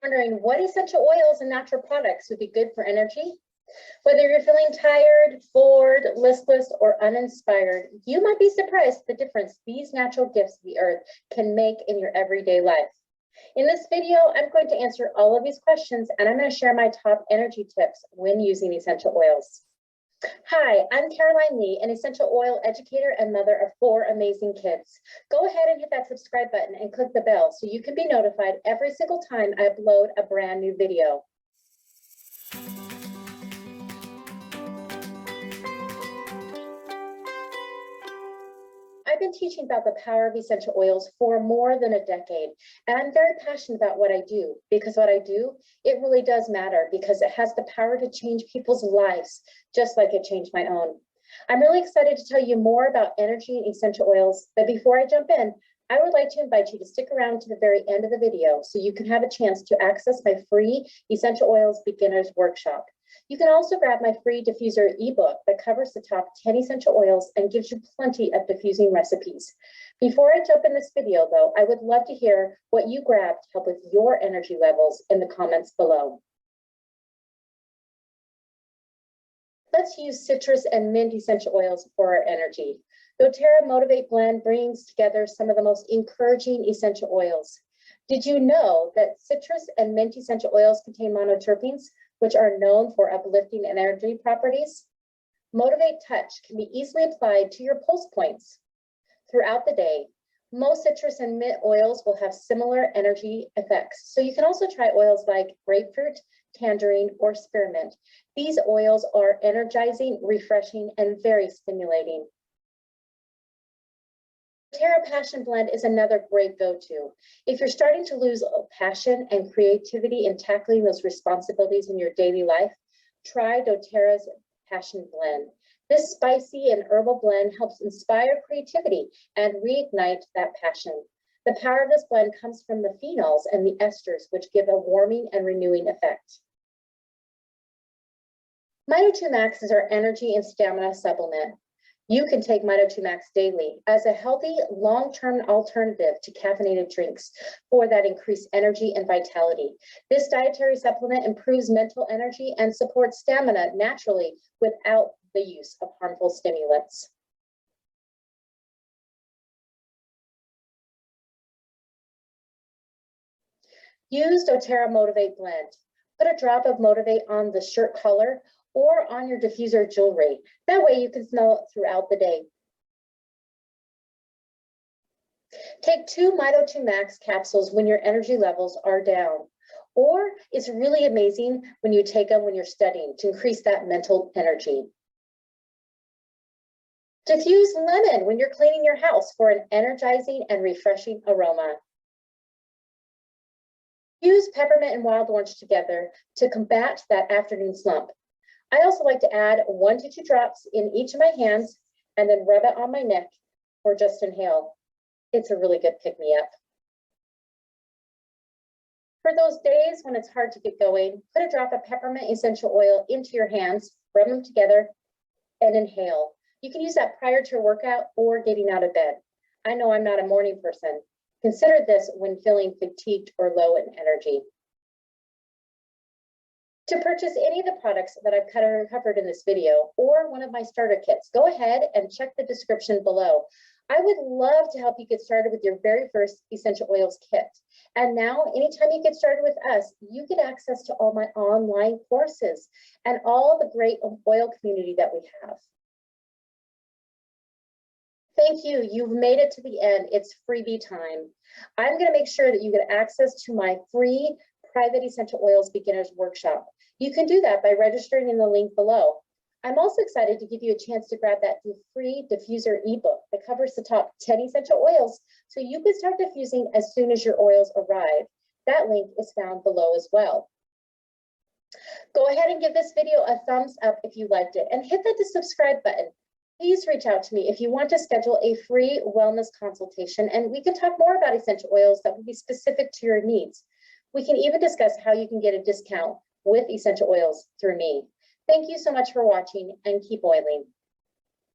Wondering what essential oils and natural products would be good for energy? Whether you're feeling tired, bored, listless, or uninspired, you might be surprised at the difference these natural gifts of the earth can make in your everyday life. In this video, I'm going to answer all of these questions, and I'm going to share my top energy tips when using essential oils. Hi, I'm Caroline Lee, an essential oil educator and mother of 4 amazing kids. Go ahead and hit that subscribe button and click the bell so you can be notified every single time I upload a brand new video. I've been teaching about the power of essential oils for more than a decade, and I'm very passionate about what I do, because what I do, it really does matter, because it has the power to change people's lives, just like it changed my own. I'm really excited to tell you more about energy and essential oils, but before I jump in, I would like to invite you to stick around to the very end of the video so you can have a chance to access my free Essential Oils Beginners Workshop. You can also grab my free diffuser ebook that covers the top 10 essential oils and gives you plenty of diffusing recipes. Before I jump in this video, though, I would love to hear what you grabbed to help with your energy levels in the comments below. Let's use citrus and mint essential oils for our energy. doTERRA Motivate Blend brings together some of the most encouraging essential oils. Did you know that citrus and mint essential oils contain monoterpenes, which are known for uplifting energy properties? Motivate Touch can be easily applied to your pulse points throughout the day. Most citrus and mint oils will have similar energy effects, so you can also try oils like grapefruit, tangerine, or spearmint. These oils are energizing, refreshing, and very stimulating. doTERRA Passion Blend is another great go-to. If you're starting to lose passion and creativity in tackling those responsibilities in your daily life, try doTERRA's Passion Blend. This spicy and herbal blend helps inspire creativity and reignite that passion. The power of this blend comes from the phenols and the esters, which give a warming and renewing effect. Mito2 Max is our energy and stamina supplement. You can take Mito2 Max daily as a healthy, long-term alternative to caffeinated drinks for that increased energy and vitality. This dietary supplement improves mental energy and supports stamina naturally without the use of harmful stimulants. Use doTERRA Motivate Blend. Put a drop of Motivate on the shirt collar or on your diffuser jewelry. That way you can smell it throughout the day. Take 2 Mito2 Max capsules when your energy levels are down. Or it's really amazing when you take them when you're studying to increase that mental energy. Diffuse lemon when you're cleaning your house for an energizing and refreshing aroma. Use peppermint and wild orange together to combat that afternoon slump. I also like to add 1 to 2 drops in each of my hands and then rub it on my neck or just inhale. It's a really good pick-me-up. For those days when it's hard to get going, put a drop of peppermint essential oil into your hands, rub them together, and inhale. You can use that prior to a workout or getting out of bed. I know I'm not a morning person. Consider this when feeling fatigued or low in energy. To purchase any of the products that I've covered in this video or one of my starter kits, go ahead and check the description below. I would love to help you get started with your very first essential oils kit. And now, anytime you get started with us, you get access to all my online courses and all the great oil community that we have. Thank you. You've made it to the end. It's freebie time. I'm going to make sure that you get access to my free private essential oils beginners workshop. You can do that by registering in the link below. I'm also excited to give you a chance to grab that free diffuser ebook that covers the top 10 essential oils so you can start diffusing as soon as your oils arrive. That link is found below as well. Go ahead and give this video a thumbs up if you liked it and hit that subscribe button. Please reach out to me if you want to schedule a free wellness consultation and we can talk more about essential oils that will be specific to your needs. We can even discuss how you can get a discount with essential oils through me. Thank you so much for watching and keep oiling.